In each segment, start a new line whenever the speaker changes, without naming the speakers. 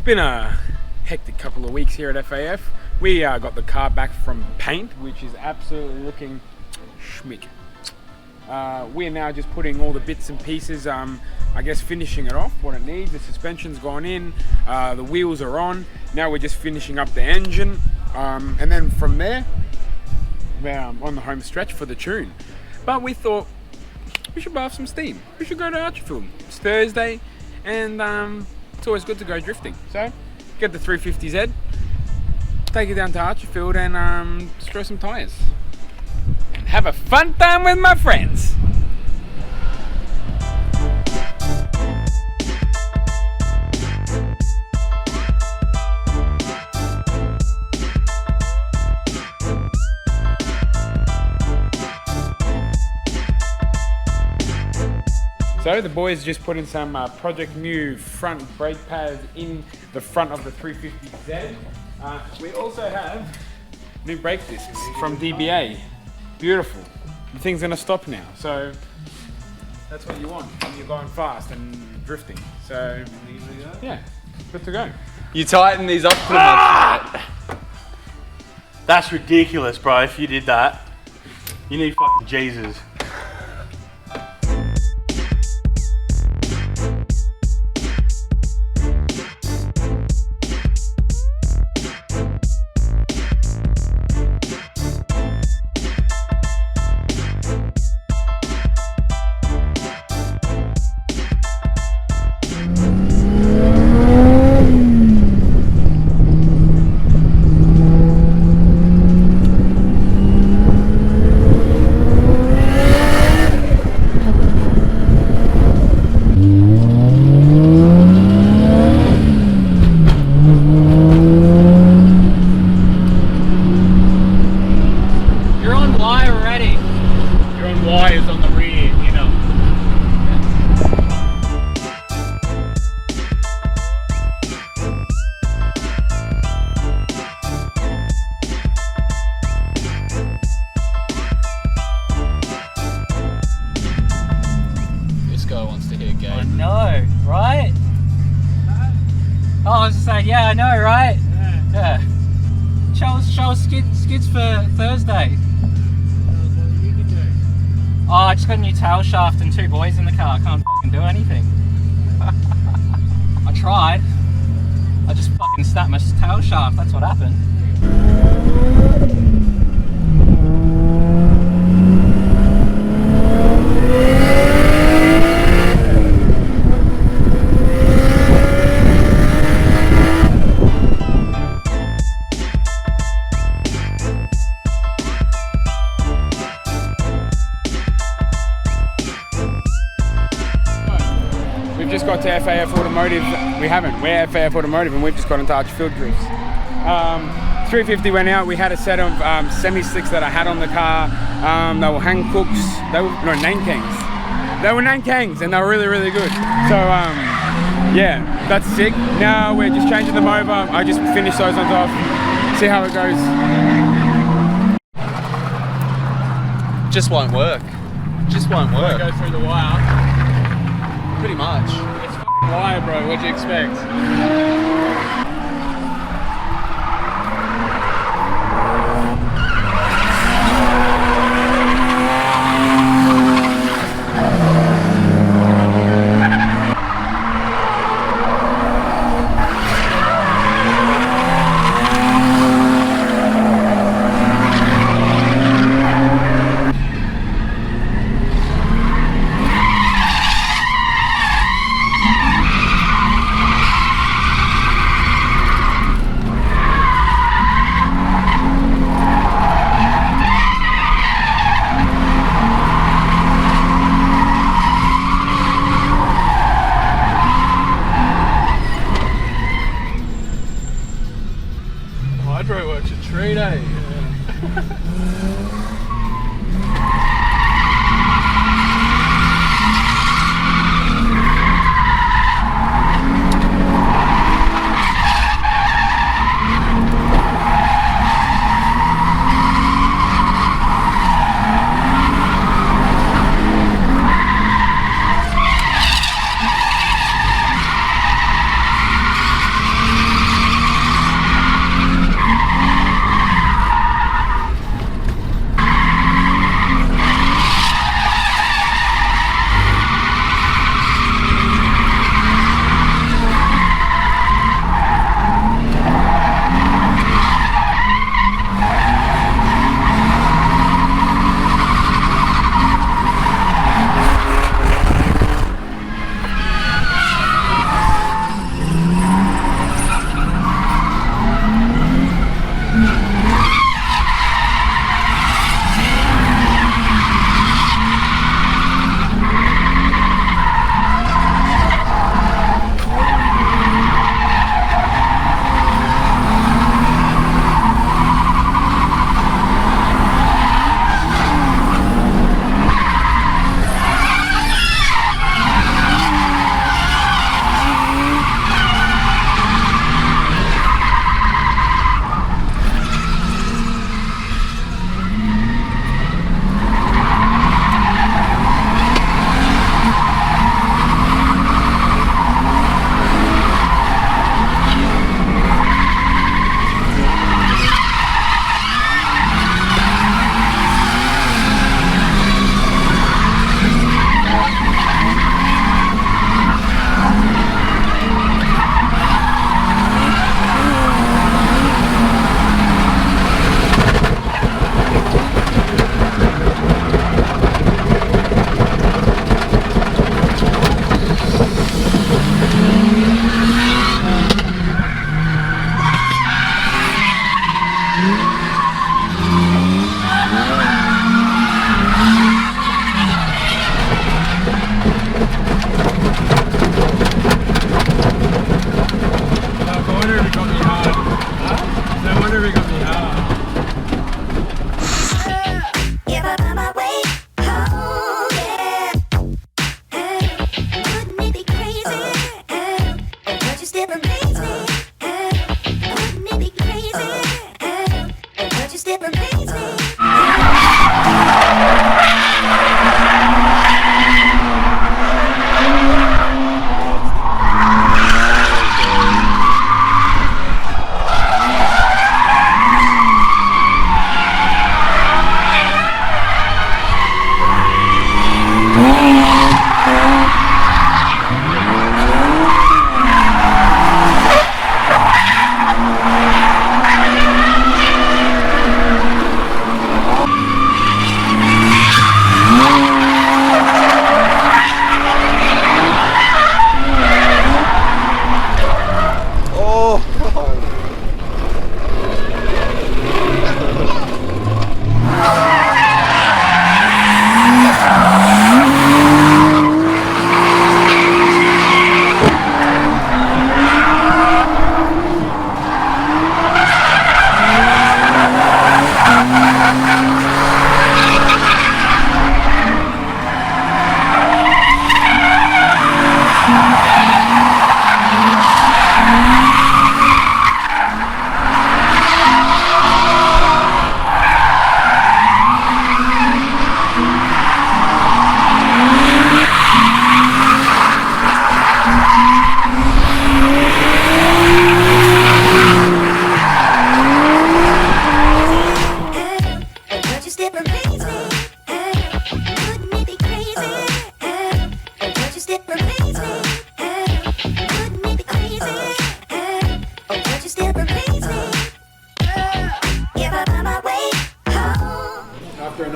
been a hectic couple of weeks here at FAF. We got the car back from paint, which is absolutely looking schmick. We're now just putting all the bits and pieces, I guess finishing it off, what it needs. The suspension's gone in, the wheels are on. Now we're just finishing up the engine. And then from there, we're on the home stretch for the tune. But we thought we should bath some steam. We should go to Archerfield. It's Thursday, and it's always good to go drifting. So get the 350Z, take it down to Archerfield, and just throw some tyres. And have a fun time with my friends. So the boys just put in some Project Mu front brake pads in the front of the 350Z. We also have new brake discs from DBA. Beautiful. The thing's gonna stop now, so that's what you want when you're going fast and drifting. So yeah, good to go.
You tighten these up pretty much.
That's ridiculous, bro. If you did that, you need fucking Jesus.
Yeah, I know, right? Yeah. Show us skids for Thursday.
What you can do.
Oh, I just got a new tail shaft and 2 boys in the car. I can't fucking do anything. I tried. I just fucking snapped my tail shaft. That's what happened.
Just got to FAF Automotive. We haven't. We're FAF Automotive, and we've just got into Archerfield Drifts. 350 went out. We had a set of semi-slicks that I had on the car. They were Hankooks. They were Nankangs. They were Nankangs, and they were really, really good. So yeah, that's sick. Now we're just changing them over. I just finished those ones off. See how it goes.
Just won't work. Just won't work.
Go through the wire.
Pretty much.
It's fucking wire, bro. What'd you expect?
Hydro works a treat, eh?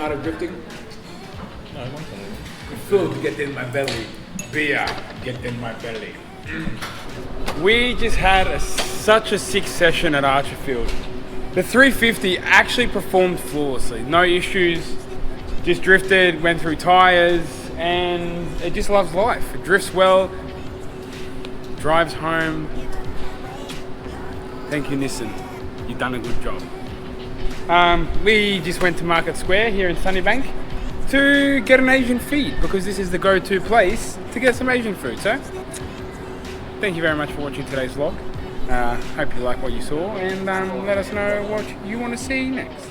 night of drifting?
No, one time.
Food get in my belly. Beer get in my belly. We just had such a sick session at Archerfield. The 350 actually performed flawlessly. No issues. Just drifted, went through tyres, and it just loves life. It drifts well, drives home. Thank you, Nissan. You've done a good job. We just went to Market Square here in Sunnybank to get an Asian feed because this is the go-to place to get some Asian food. So, thank you very much for watching today's vlog. Hope you like what you saw, and let us know what you want to see next.